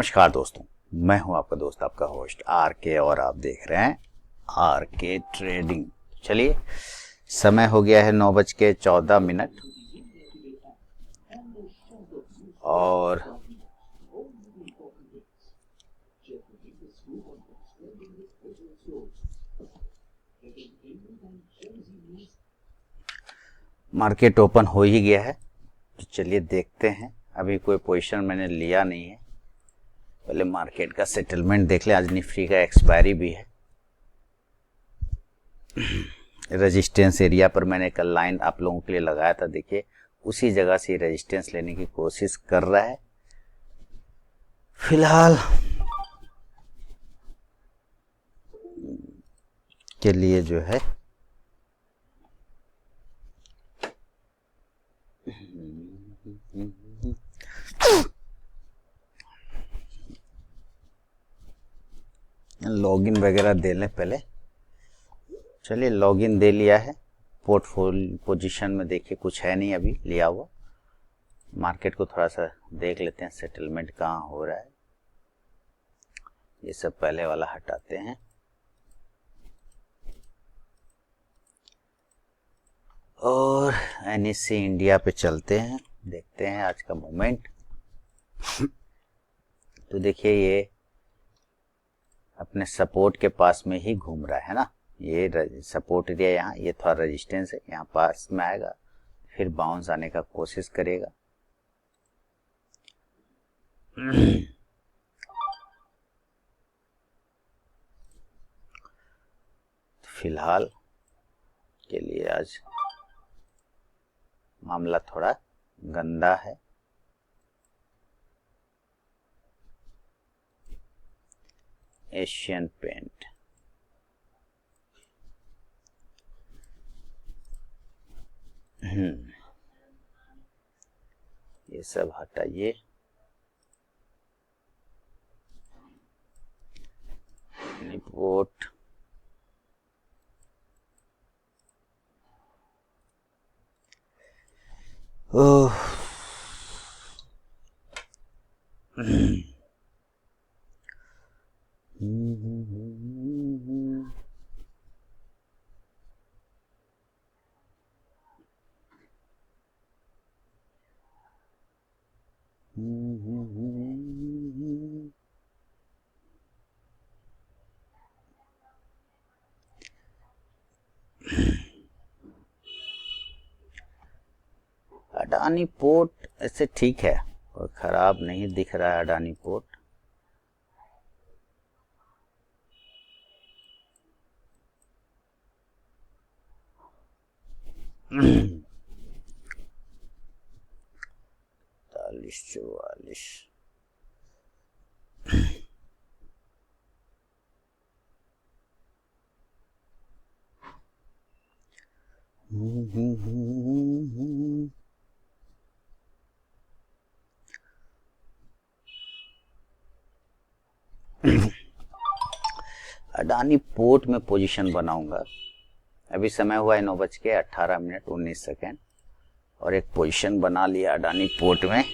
नमस्कार दोस्तों, मैं हूं आपका दोस्त, आपका होस्ट आर के, और आप देख रहे हैं आर के ट्रेडिंग। चलिए, समय हो गया है 9:14 और मार्केट ओपन हो ही गया है। तो चलिए देखते हैं। अभी कोई पोजीशन मैंने लिया नहीं है, पहले मार्केट का सेटलमेंट देख लें। आज निफ्टी का एक्सपायरी भी है। रेजिस्टेंस एरिया पर मैंने कल लाइन आप लोगों के लिए लगाया था, देखिए उसी जगह से रेजिस्टेंस लेने की कोशिश कर रहा है। फिलहाल के लिए जो है लॉगिन वगैरह दे लें पहले। चलिए, लॉगिन दे लिया है। पोर्टफोलियो पोजीशन में देखिए कुछ है नहीं अभी लिया हुआ। मार्केट को थोड़ा सा देख लेते हैं, सेटलमेंट कहाँ हो रहा है। ये सब पहले वाला हटाते हैं और एनएससी इंडिया पे चलते हैं, देखते हैं आज का मोमेंट। तो देखिए ये अपने सपोर्ट के पास में ही घूम रहा है ना। ये सपोर्ट एरिया, यहाँ ये थोड़ा रेजिस्टेंस है, यहाँ पास में आएगा, फिर बाउंस आने का कोशिश करेगा। फिलहाल के लिए आज मामला थोड़ा गंदा है। एशियन पेंट, ये सब हटाइए। रिपोर्ट ओह अडानी पोर्ट ऐसे ठीक है और खराब नहीं दिख रहा है अडानी पोर्ट। तालीस 44 अडानी पोर्ट में पोजीशन बनाऊंगा। अभी समय हुआ है 9:18 और एक पोजीशन बना लिया अडानी पोर्ट में।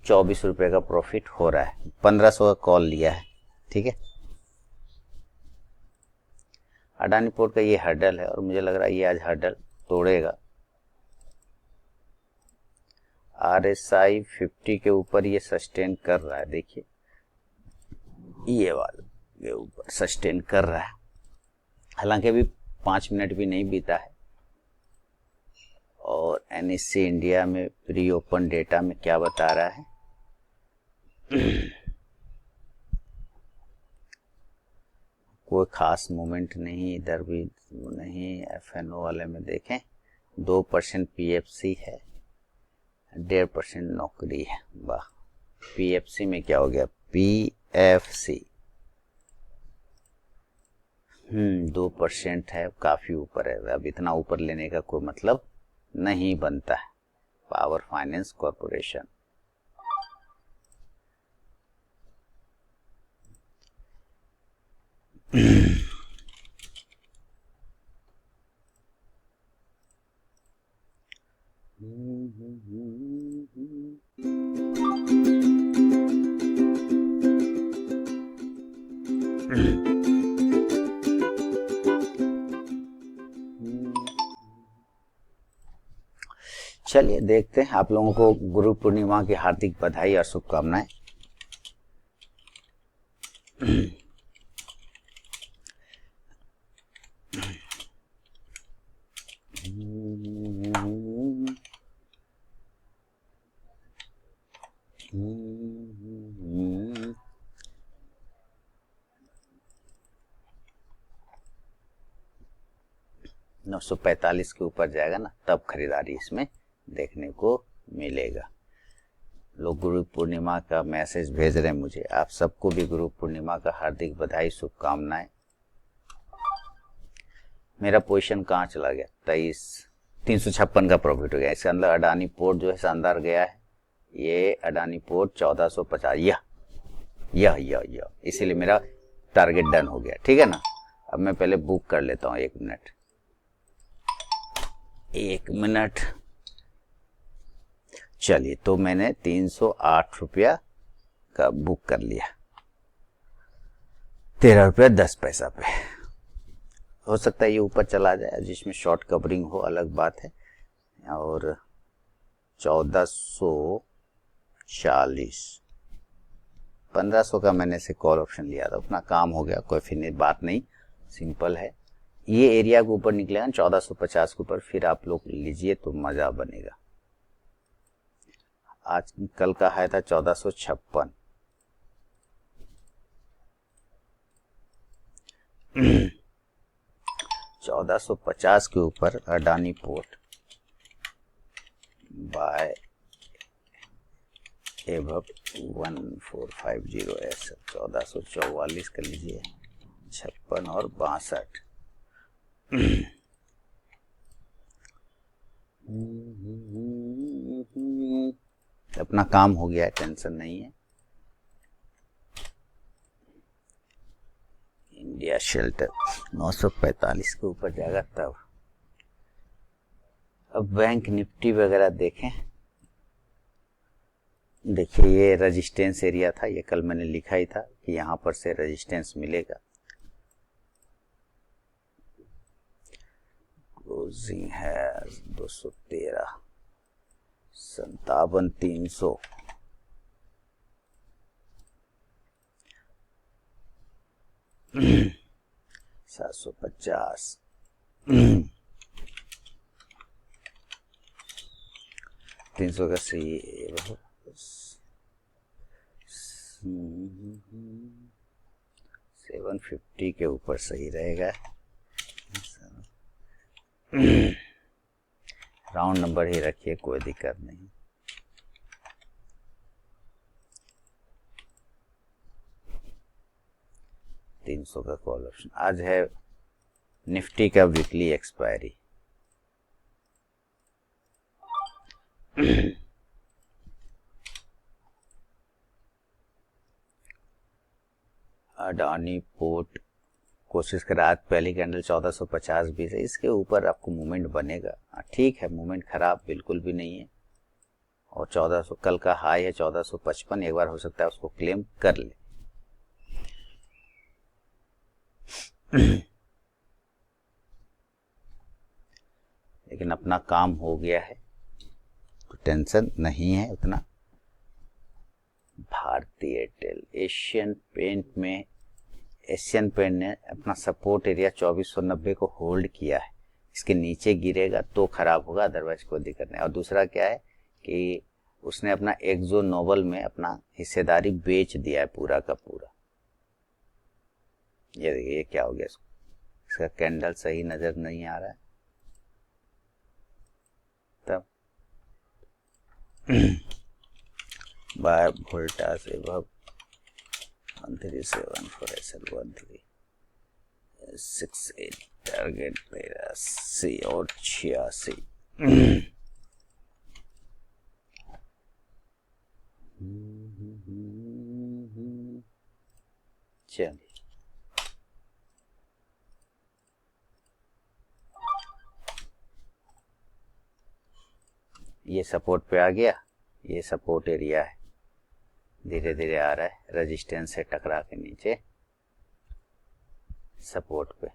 24 रुपए का प्रॉफिट हो रहा है, 1500 का कॉल लिया है। ठीक है, अडानी पोर्ट का ये हर्डल है और मुझे लग रहा है ये आज हर्डल तोड़ेगा। RSI 50 के ऊपर ये सस्टेन कर रहा है, देखिए ये वाला के ऊपर सस्टेन कर रहा है। हालांकि अभी 5 मिनट भी नहीं बीता है। और एनएससी इंडिया में प्री ओपन डेटा में क्या बता रहा है? कोई खास मूवमेंट नहीं, इधर भी नहीं। एफएनओ वाले में देखें 2% पीएफसी है, 1.5% नौकरी है। वाह, पीएफसी में क्या हो गया? पीएफसी 2% है, काफी ऊपर है। अब इतना ऊपर लेने का कोई मतलब नहीं बनता है। पावर फाइनेंस कॉर्पोरेशन चलिए देखते हैं। आप लोगों को गुरु पूर्णिमा की हार्दिक बधाई और शुभकामनाएं। नौ 945 के ऊपर जाएगा ना, तब खरीदारी इसमें देखने को मिलेगा। लोग गुरु पूर्णिमा का मैसेज भेज रहे हैं मुझे। आप सबको भी गुरु पूर्णिमा का हार्दिक बधाई शुभकामनाएं। मेरा पोजीशन कहाँ चला गया? 356 का प्रॉफिट हो गया। इसके अंदर अडानी पोर्ट जो है शानदार गया है। ये अडानी पोर्ट 1450, यह इसीलिए मेरा टारगेट डन हो गया। ठीक है ना। अब मैं पहले बुक कर लेता हूँ। 1 मिनट। चलिए, तो मैंने 308 रुपया का बुक कर लिया, 13 रुपया 10 पैसा पे। हो सकता है ये ऊपर चला जाए, जिसमें शॉर्ट कवरिंग हो अलग बात है। और 1440, 1500 का मैंने से कॉल ऑप्शन लिया था। अपना काम हो गया, कोई फिर बात नहीं, सिंपल है। ये एरिया के ऊपर निकलेगा 1450 के ऊपर, फिर आप लोग लीजिए तो मजा बनेगा। आज कल का हाई था 1456। $1450 के ऊपर अडानी पोर्ट बाय एबव 1450 ऐसा 1444 कर लीजिए, 56 और 62। अपना काम हो गया है, टेंशन नहीं है। इंडिया शेल्टर 945 के ऊपर जाएगा तब। अब बैंक निफ्टी वगैरह देखें। देखिए, ये रेजिस्टेंस एरिया था, ये कल मैंने लिखा ही था कि यहां पर से रेजिस्टेंस मिलेगा। क्लोजिंग है 213, 57, 300, 750, 300 का सही 750 के ऊपर सही रहेगा। राउंड नंबर ही रखिए, कोई दिक्कत नहीं। $300 का कॉल ऑप्शन। आज है निफ्टी का वीकली एक्सपायरी। अडानी पोर्ट कोशिश करा, आज पहली कैंडल 1450 भी है, इसके ऊपर आपको मूवमेंट बनेगा। ठीक है, मूवमेंट खराब बिल्कुल भी नहीं है। और 1400 कल का हाई है 1455, एक बार हो सकता है उसको क्लेम कर ले। लेकिन अपना काम हो गया है तो टेंशन नहीं है उतना। भारतीय एयरटेल, एशियन पेंट ने अपना सपोर्ट एरिया 2490 को होल्ड किया है। इसके नीचे गिरेगा तो खराब होगा, अदरवाइज कोई दिक्कत नहीं। और दूसरा क्या है कि उसने अपना एक्सो नोबल में अपना हिस्सेदारी बेच दिया है पूरा का पूरा। ये देखिए, ये क्या हो गया, इसका कैंडल सही नजर नहीं आ रहा है। तब bye Voltas above 1374 SL1368 target 83 और 86। चलिए, ये सपोर्ट पे आ गया, ये सपोर्ट एरिया है, धीरे धीरे आ रहा है रेजिस्टेंस से टकरा के नीचे सपोर्ट पे।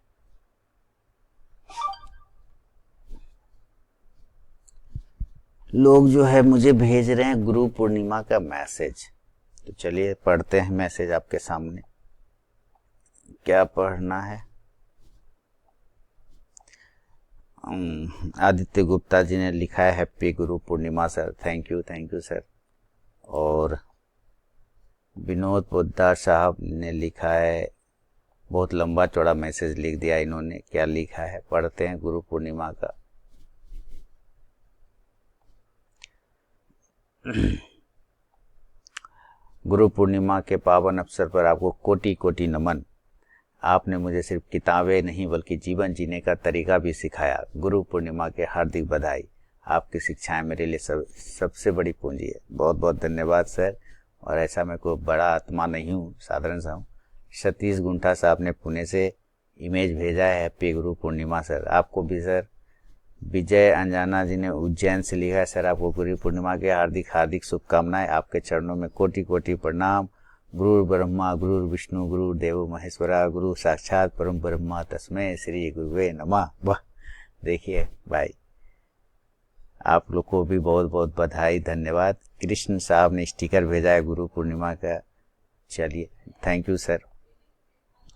लोग जो है मुझे भेज रहे हैं गुरु पूर्णिमा का मैसेज। तो चलिए पढ़ते हैं मैसेज आपके सामने। क्या पढ़ना है? आदित्य गुप्ता जी ने लिखा है happy Guru Purnima sir. Thank you sir. और विनोद पोद्दार साहब ने लिखा है, बहुत लंबा चौड़ा मैसेज लिख दिया इन्होंने। क्या लिखा है पढ़ते हैं गुरु पूर्णिमा का। गुरु पूर्णिमा के पावन अवसर पर आपको कोटि कोटि नमन। आपने मुझे सिर्फ किताबें नहीं बल्कि जीवन जीने का तरीका भी सिखाया। गुरु पूर्णिमा के हार्दिक बधाई। आपकी शिक्षाएं मेरे लिए सबसे बड़ी पूंजी है। बहुत बहुत धन्यवाद सर। और ऐसा मैं कोई बड़ा आत्मा नहीं हूँ, साधारण सा हूँ। सतीश गुंठा साहब ने पुणे से इमेज भेजा है हैप्पी गुरु पूर्णिमा सर। आपको भी सर। विजय अंजाना जी ने उज्जैन से लिखा है सर, आपको गुरु पूर्णिमा के हार्दिक हार्दिक शुभकामनाएं। आपके चरणों में कोटि कोटि प्रणाम। गुरु ब्रह्मा गुरु विष्णु गुरु देवो महेश्वरा गुरु साक्षात परम ब्रह्मा तस्मै श्री गुरुवे नमः। वाह, देखिए भाई, आप लोग को भी बहुत बहुत बधाई, धन्यवाद। कृष्ण साहब ने स्टिकर भेजा है गुरु पूर्णिमा का। चलिए थैंक यू सर।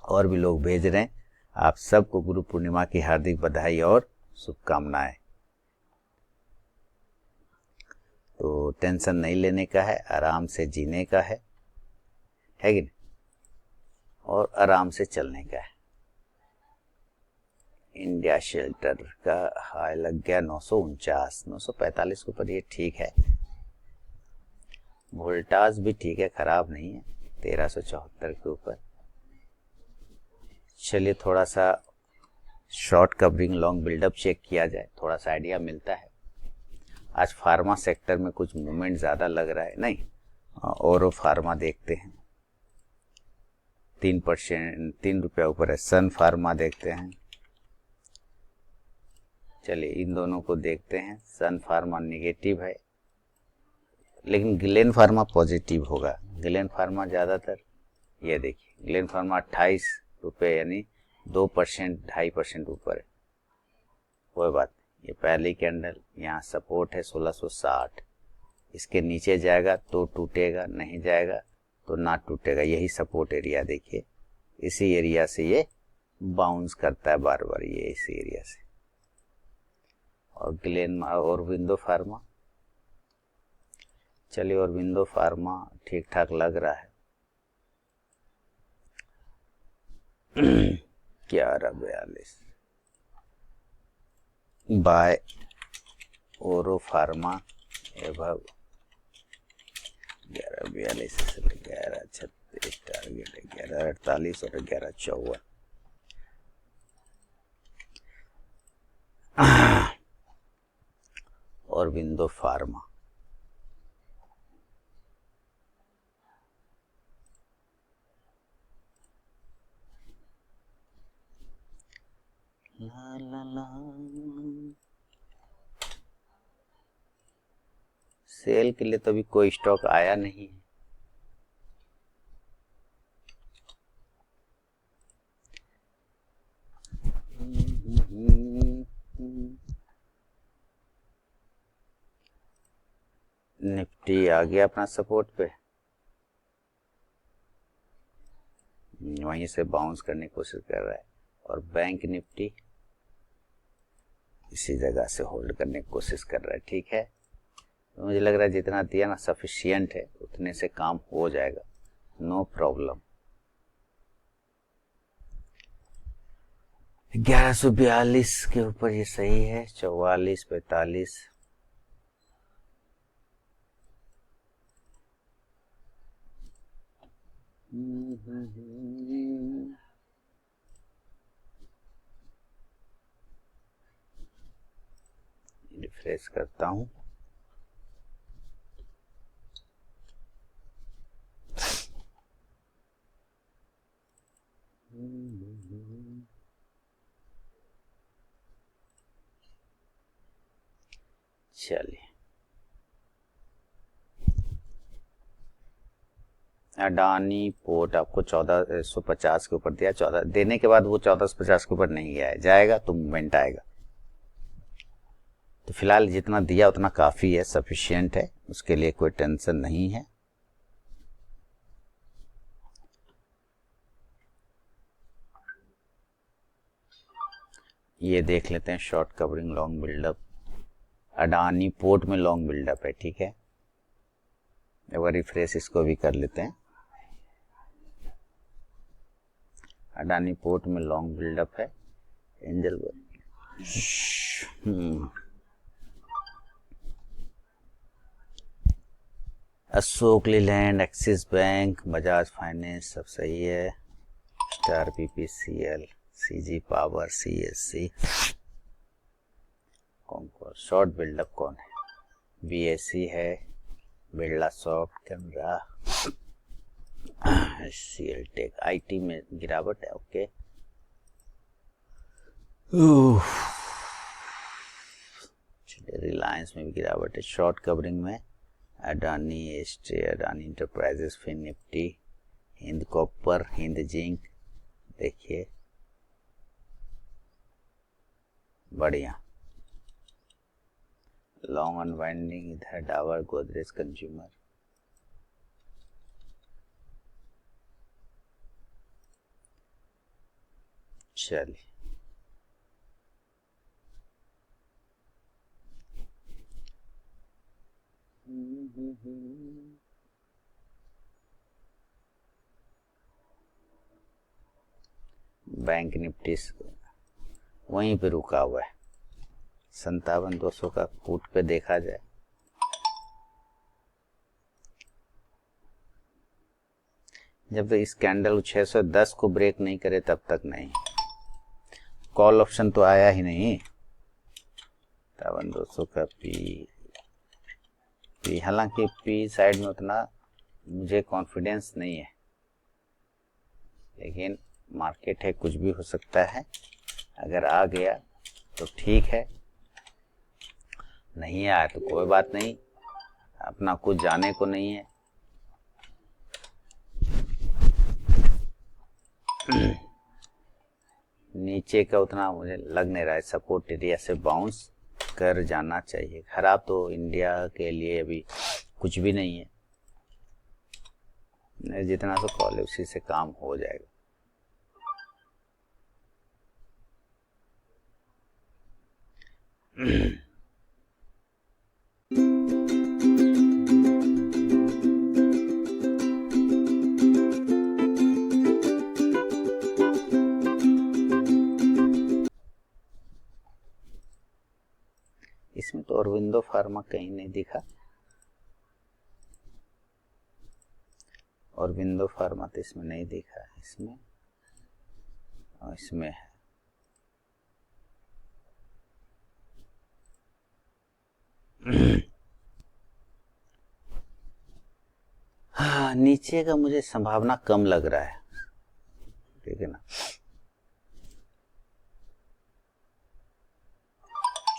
और भी लोग भेज रहे हैं। आप सबको गुरु पूर्णिमा की हार्दिक बधाई और शुभकामनाएं। तो टेंशन नहीं लेने का है, आराम से जीने का है कि नहीं, और आराम से चलने का है। इंडिया शेल्टर का हाई लग गया 949, 945 के ऊपर, ये ठीक है। वोल्टाज भी ठीक है, खराब नहीं है, 1374 के ऊपर। चलिए थोड़ा सा short covering long buildup check किया जाए, थोड़ा सा आइडिया मिलता है। आज फार्मा सेक्टर में कुछ मूवमेंट ज़्यादा लग रहा है, नहीं और फार्मा देखते हैं 3%, 3 रुपया ऊपर है। सन फार्मा देखते हैं। चलिए इन दोनों को देखते हैं। सन फार्मा नेगेटिव है, लेकिन ग्लेन फार्मा पॉजिटिव होगा। ग्लेन फार्मा ज़्यादातर, ये देखिए ग्लेन फार्मा 28 रुपये यानी 2%, 2.5% ऊपर है। कोई बात, ये पहली कैंडल, यहाँ सपोर्ट है 1660। इसके नीचे जाएगा तो टूटेगा, नहीं जाएगा तो ना टूटेगा। यही सपोर्ट एरिया देखिए, इसी एरिया से ये बाउंस करता है बार बार, ये इसी एरिया से। और ग्लेन और विंडो फार्मा, चलिए और विंडो फार्मा ठीक ठाक लग रहा है। 1142 बाय ओरो फार्मा एवं 1142 से 1136 टारगेट, 1148 और 1154। और विंडो फार्मा ला ला ला। सेल के लिए तो अभी कोई स्टॉक आया नहीं है। निफ्टी आ गया अपना सपोर्ट पे, वहीं से बाउंस करने की कोशिश कर रहा है। और बैंक निफ्टी इसी जगह से होल्ड करने की कोशिश कर रहा है। ठीक है, तो मुझे लग रहा है जितना दिया ना सफिशिएंट है, उतने से काम हो जाएगा, नो प्रॉब्लम। 1142 के ऊपर ये सही है। 44, 45 रिफ्रेश करता हूं। चलिए अडानी पोर्ट आपको 1450 के ऊपर दिया। 14 देने के बाद वो 1450 के ऊपर नहीं गया है, जाएगा तो मूवमेंट आएगा। तो फिलहाल जितना दिया उतना काफ़ी है, सफिशिएंट है, उसके लिए कोई टेंशन नहीं है। ये देख लेते हैं short covering long buildup, Adani port में लॉन्ग बिल्डअप है, ठीक है। एक बार रिफ्रेश इसको भी कर लेते हैं। अडानी पोर्ट में लॉन्ग बिल्डअप है, Angel Ashok Leyland, Axis Bank, Bajaj Finance सब सही है। Star PPCL, CG Power, CSC. कौन कौन शॉर्ट बिल्डअप कौन है? बीएससी है, Birla soft, camera, CL tech. IT में गिरावट है, ओके। रिलायंस में भी गिरावट है। शॉर्ट कवरिंग में अडानी एस्टे, Adani Enterprises, Fin Nifty, Hind Copper, Hind Zinc, देखिए बढ़िया। लॉन्ग अनवाइंडिंग इधर डाबर, गोदरेज कंज्यूमर। चलिए बैंक निफ्टी वहीं पे रुका हुआ है, 57,200 का फुट पे देखा जाए। जब तक इस कैंडल 610 को ब्रेक नहीं करे तब तक नहीं। कॉल ऑप्शन तो आया ही नहीं। 57,200 का पी, हालांकि पी साइड में उतना मुझे कॉन्फिडेंस नहीं है, लेकिन मार्केट है, कुछ भी हो सकता है। अगर आ गया तो ठीक है, नहीं आया तो कोई बात नहीं, अपना कुछ जाने को नहीं है। नीचे का उतना मुझे लग नहीं रहा है, सपोर्ट एरिया से बाउंस कर जाना चाहिए। खराब तो इंडिया के लिए अभी कुछ भी नहीं है, जितना तो कॉल उसी से काम हो जाएगा। इसमें तो अरविंदो फार्मा कहीं नहीं दिखा। अरविंदो फार्मा तो इसमें नहीं दिखा, इसमें और इसमें है। हाँ, नीचे का मुझे संभावना कम लग रहा है, ठीक है ना।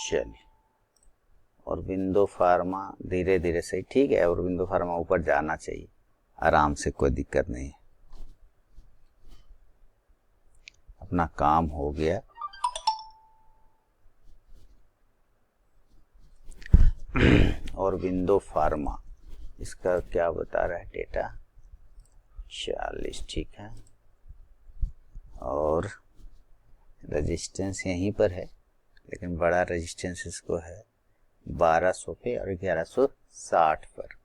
चलिए, अरविंदो फार्मा धीरे धीरे सही, ठीक है। अरविंदो फार्मा ऊपर जाना चाहिए आराम से, कोई दिक्कत नहीं। अपना काम हो गया। अरविंदो फार्मा, इसका क्या बता रहा है डेटा? 40, ठीक है। और रेजिस्टेंस यहीं पर है, लेकिन बड़ा रेजिस्टेंस इसको है 1200 पे और 1160 पर।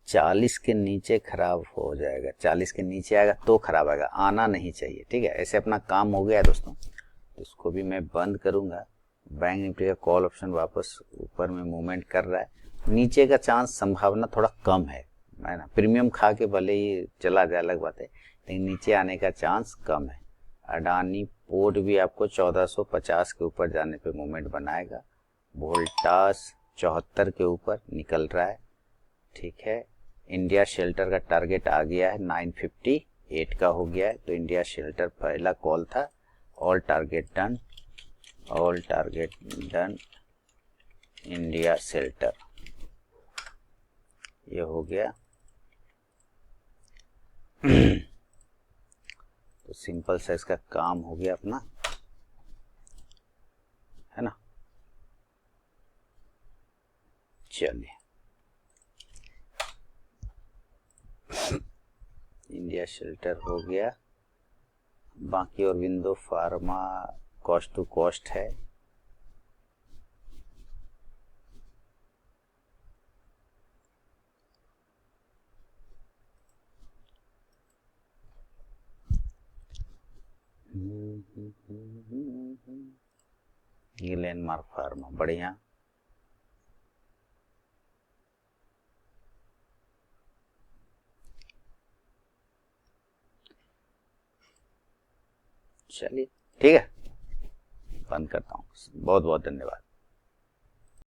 चालीस के नीचे खराब हो जाएगा, 40 के नीचे आएगा तो खराब आएगा, आना नहीं चाहिए, ठीक है। ऐसे अपना काम हो गया दोस्तों, तो इसको भी मैं बंद करूंगा। बैंक निफ्टी का कॉल ऑप्शन वापस ऊपर में मूवमेंट कर रहा है, नीचे का चांस संभावना थोड़ा कम है ना। प्रीमियम खा के भले ही चला जाए अलग बात है, लेकिन नीचे आने का चांस कम है। अडानी पोर्ट भी आपको 1450 के ऊपर जाने पे मूवमेंट बनाएगा। वोल्टास 74 के ऊपर निकल रहा है, ठीक है। इंडिया शेल्टर का टारगेट आ गया है, 958 का हो गया है, तो इंडिया शेल्टर पहला कॉल था। All target done, all target done, India shelter ये हो गया। तो सिंपल सा इसका काम हो गया अपना, है ना। चलिए, इंडिया शेल्टर हो गया। बाकी और window pharma cost to cost है। ग्लेनमार्क फार्मा बढ़िया। चलिए ठीक है, बंद करता हूँ। बहुत बहुत धन्यवाद।